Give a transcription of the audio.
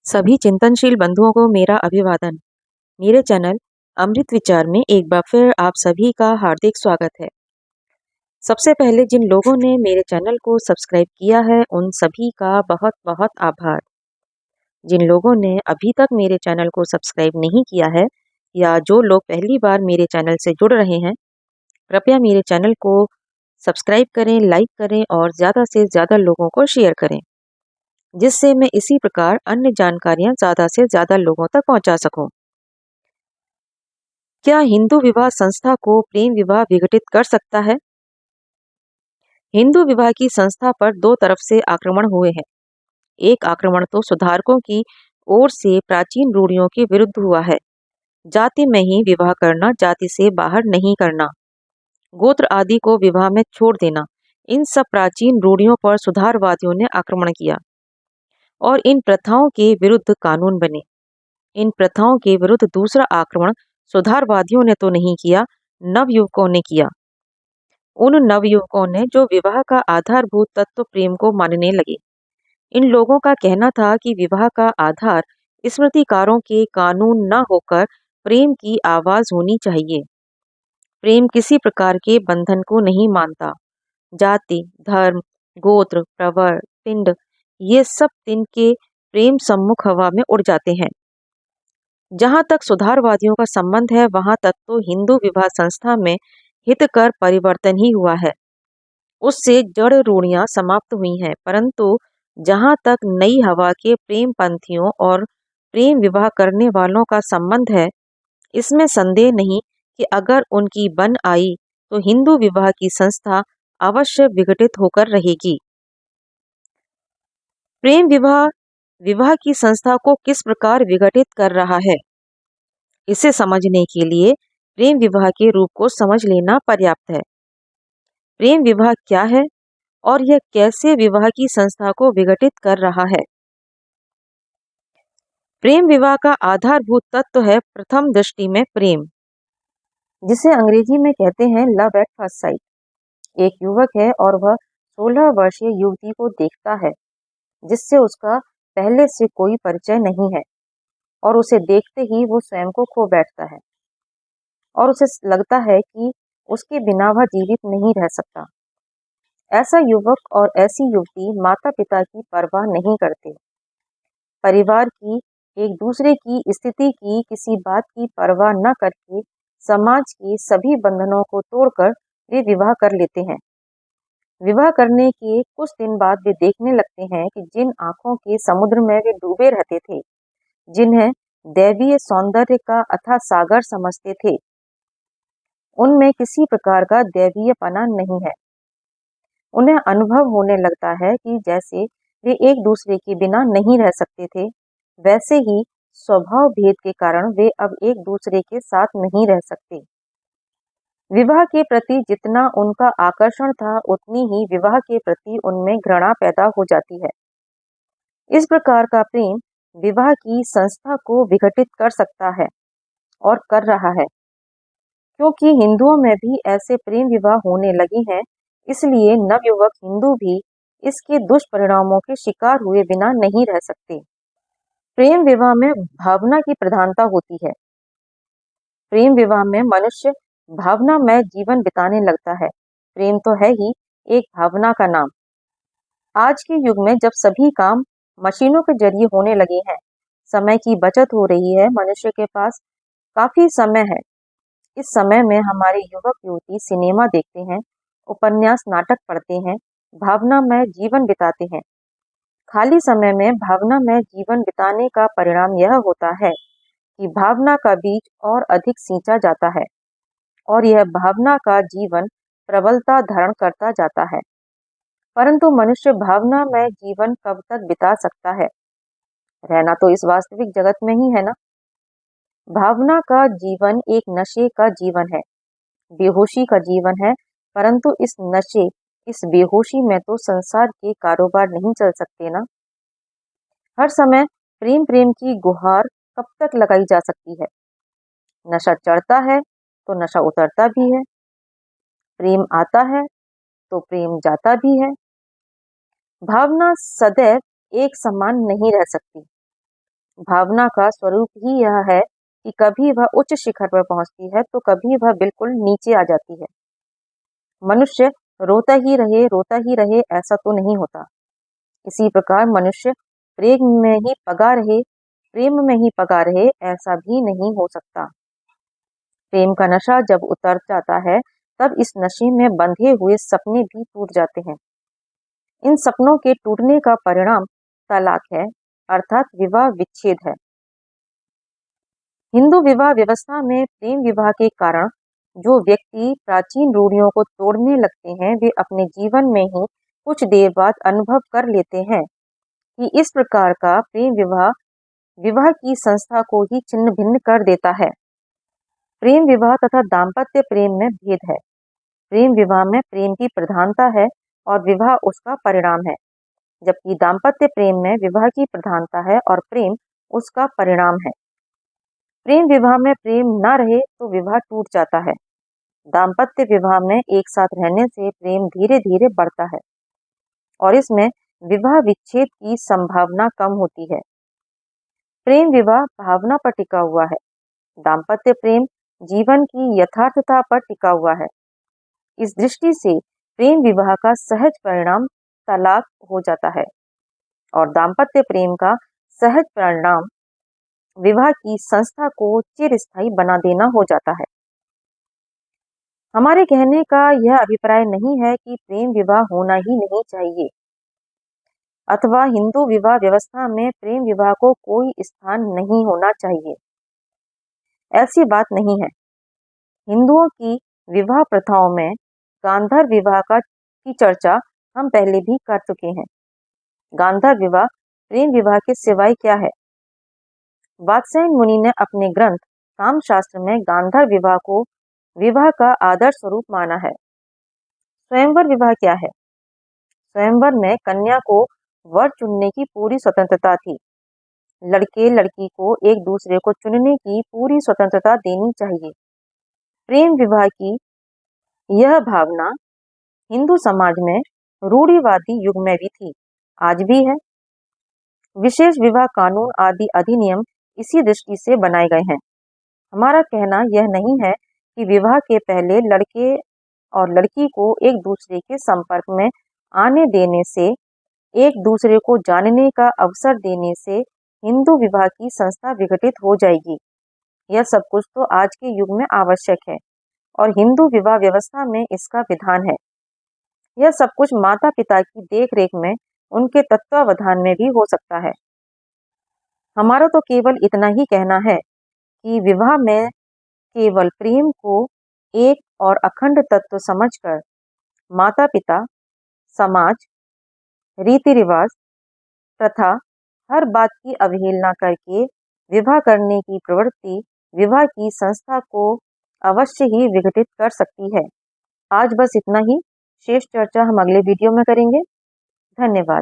सभी चिंतनशील बंधुओं को मेरा अभिवादन। मेरे चैनल अमृत विचार में एक बार फिर आप सभी का हार्दिक स्वागत है। सबसे पहले जिन लोगों ने मेरे चैनल को सब्सक्राइब किया है उन सभी का बहुत बहुत आभार। जिन लोगों ने अभी तक मेरे चैनल को सब्सक्राइब नहीं किया है या जो लोग पहली बार मेरे चैनल से जुड़ रहे हैं, कृपया मेरे चैनल को सब्सक्राइब करें, लाइक करें और ज़्यादा से ज़्यादा लोगों को शेयर करें, जिससे मैं इसी प्रकार अन्य जानकारियाँ ज़्यादा से ज़्यादा लोगों तक पहुँचा सकूँ। क्या हिंदू विवाह संस्था को प्रेम विवाह विघटित कर सकता है? हिंदू विवाह की संस्था पर दो तरफ से आक्रमण हुए हैं। एक आक्रमण तो सुधारकों की ओर से प्राचीन रूढ़ियों के विरुद्ध हुआ है। जाति में ही विवाह करना, जाति से बाहर नहीं करना, गोत्र आदि को विवाह में छोड़ देना, इन सब प्राचीन रूढ़ियों पर सुधारवादियों ने आक्रमण किया और इन प्रथाओं के विरुद्ध कानून बने। इन प्रथाओं के विरुद्ध दूसरा आक्रमण सुधारवादियों ने तो नहीं किया, नवयुवकों ने किया। उन नवयुवकों ने जो विवाह का आधारभूत तत्व प्रेम को मानने लगे। इन लोगों का कहना था कि विवाह का आधार स्मृतिकारों के कानून न होकर प्रेम की आवाज होनी चाहिए। प्रेम किसी प्रकार के बंधन को नहीं मानता। जाति, धर्म, गोत्र, प्रवर, पिंड, ये सब तिनके प्रेम सम्मुख हवा में उड़ जाते हैं। जहाँ तक सुधारवादियों का संबंध है, वहाँ तक तो हिंदू विवाह संस्था में हितकर परिवर्तन ही हुआ है। उससे जड़ रूढ़ियां समाप्त हुई हैं, परंतु जहाँ तक नई हवा के प्रेम पंथियों और प्रेम विवाह करने वालों का संबंध है, इसमें संदेह नहीं कि अगर उनकी बन आई तो हिंदू विवाह की संस्था अवश्य विघटित होकर रहेगी। प्रेम विवाह विवाह की संस्था को किस प्रकार विघटित कर रहा है, इसे समझने के लिए प्रेम विवाह के रूप को समझ लेना पर्याप्त है। प्रेम विवाह क्या है और यह कैसे विवाह की संस्था को विघटित कर रहा है? प्रेम विवाह का आधारभूत तत्व है प्रथम दृष्टि में प्रेम, जिसे अंग्रेजी में कहते हैं लव एट फर्स्ट साइट। एक युवक है और वह 16 वर्षीय युवती को देखता है जिससे उसका पहले से कोई परिचय नहीं है, और उसे देखते ही वो स्वयं को खो बैठता है और उसे लगता है कि उसके बिना वह जीवित नहीं रह सकता। ऐसा युवक और ऐसी युवती माता पिता की परवाह नहीं करते, परिवार की, एक दूसरे की स्थिति की, किसी बात की परवाह न करके समाज के सभी बंधनों को तोड़कर वे विवाह कर लेते हैं। विवाह करने के कुछ दिन बाद वे देखने लगते हैं कि जिन आंखों के समुद्र में वे डूबे रहते थे, जिन्हें दैवीय सौंदर्य का अथाह सागर समझते थे, उनमें किसी प्रकार का दैवीयपना नहीं है। उन्हें अनुभव होने लगता है कि जैसे वे एक दूसरे के बिना नहीं रह सकते थे, वैसे ही स्वभाव भेद के कारण वे अब एक दूसरे के साथ नहीं रह सकते। विवाह के प्रति जितना उनका आकर्षण था, उतनी ही विवाह के प्रति उनमें घृणा पैदा हो जाती है। इस प्रकार का प्रेम विवाह की संस्था को विघटित कर सकता है और कर रहा है, क्योंकि हिंदुओं में भी ऐसे प्रेम विवाह होने लगे हैं। इसलिए नवयुवक हिंदू भी इसके दुष्परिणामों के शिकार हुए बिना नहीं रह सकते। प्रेम विवाह में भावना की प्रधानता होती है। प्रेम विवाह में मनुष्य भावनामय जीवन बिताने लगता है। प्रेम तो है ही एक भावना का नाम। आज के युग में जब सभी काम मशीनों के जरिए होने लगे हैं, समय की बचत हो रही है, मनुष्य के पास काफी समय है। इस समय में हमारे युवक युवती सिनेमा देखते हैं, उपन्यास नाटक पढ़ते हैं, भावनामय जीवन बिताते हैं। खाली समय में भावनामय जीवन बिताने का परिणाम यह होता है कि भावना का बीज और अधिक सींचा जाता है और यह भावना का जीवन प्रबलता धारण करता जाता है। परंतु मनुष्य भावनामय जीवन कब तक बिता सकता है? रहना तो इस वास्तविक जगत में ही है ना। भावना का जीवन एक नशे का जीवन है, बेहोशी का जीवन है। परंतु इस नशे, इस बेहोशी में तो संसार के कारोबार नहीं चल सकते ना। हर समय प्रेम प्रेम की गुहार कब तक लगाई जा सकती है? नशा चढ़ता है तो नशा उतरता भी है, प्रेम आता है तो प्रेम जाता भी है। भावना सदैव एक समान नहीं रह सकती। भावना का स्वरूप ही यह है कि कभी वह उच्च शिखर पर पहुंचती है तो कभी वह बिल्कुल नीचे आ जाती है। मनुष्य रोता ही रहे ऐसा तो नहीं होता। इसी प्रकार मनुष्य प्रेम में ही पगा रहे ऐसा भी नहीं हो सकता। प्रेम का नशा जब उतर जाता है तब इस नशे में बंधे हुए सपने भी टूट जाते हैं। इन सपनों के टूटने का परिणाम तलाक है, अर्थात विवाह विच्छेद है। हिंदू विवाह व्यवस्था में प्रेम विवाह के कारण जो व्यक्ति प्राचीन रूढ़ियों को तोड़ने लगते हैं वे अपने जीवन में ही कुछ देर बाद अनुभव कर लेते हैं कि इस प्रकार का प्रेम विवाह विवाह की संस्था को ही छिन्न भिन्न कर देता है। प्रेम विवाह तथा दाम्पत्य प्रेम में भेद है। प्रेम विवाह में प्रेम की प्रधानता है और विवाह उसका परिणाम है, जबकि दाम्पत्य प्रेम में विवाह की प्रधानता है और प्रेम उसका परिणाम है। प्रेम विवाह में प्रेम न रहे तो विवाह टूट जाता है। दाम्पत्य विवाह में एक साथ रहने से प्रेम धीरे धीरे बढ़ता है और इसमें विवाह विच्छेद की संभावना कम होती है। प्रेम विवाह भावना पर टिका हुआ है, दाम्पत्य प्रेम जीवन की यथार्थता पर टिका हुआ है। इस दृष्टि से प्रेम विवाह का सहज परिणाम तलाक हो जाता है और दाम्पत्य प्रेम का सहज परिणाम विवाह की संस्था को चिरस्थायी बना देना हो जाता है। हमारे कहने का यह अभिप्राय नहीं है कि प्रेम विवाह होना ही नहीं चाहिए अथवा हिंदू विवाह व्यवस्था में प्रेम विवाह को कोई स्थान नहीं होना चाहिए। ऐसी बात नहीं है। हिंदुओं की विवाह प्रथाओं में गांधर्व विवाह की चर्चा हम पहले भी कर चुके हैं। गांधर्व विवाह प्रेम विवाह के सिवाय क्या है? वात्स्यायन मुनि ने अपने ग्रंथ कामशास्त्र में गांधर्व विवाह को विवाह का आदर्श स्वरूप माना है। स्वयंवर विवाह क्या है? स्वयंवर में कन्या को वर चुनने की पूरी स्वतंत्रता थी। लड़के लड़की को एक दूसरे को चुनने की पूरी स्वतंत्रता देनी चाहिए। प्रेम विवाह की यह भावना हिंदू समाज में रूढ़िवादी युग में भी थी, आज भी है। विशेष विवाह कानून आदि अधिनियम इसी दृष्टि से बनाए गए हैं। हमारा कहना यह नहीं है कि विवाह के पहले लड़के और लड़की को एक दूसरे के संपर्क में आने देने से, एक दूसरे को जानने का अवसर देने से हिंदू विवाह की संस्था विघटित हो जाएगी। यह सब कुछ तो आज के युग में आवश्यक है और हिंदू विवाह व्यवस्था में इसका विधान है। यह सब कुछ माता पिता की देखरेख में, उनके तत्वावधान में भी हो सकता है। हमारा तो केवल इतना ही कहना है कि विवाह में केवल प्रेम को एक और अखंड तत्व समझकर माता पिता, समाज, रीति रिवाज, प्रथा हर बात की अवहेलना करके विवाह करने की प्रवृत्ति विवाह की संस्था को अवश्य ही विघटित कर सकती है। आज बस इतना ही। शेष चर्चा हम अगले वीडियो में करेंगे। धन्यवाद।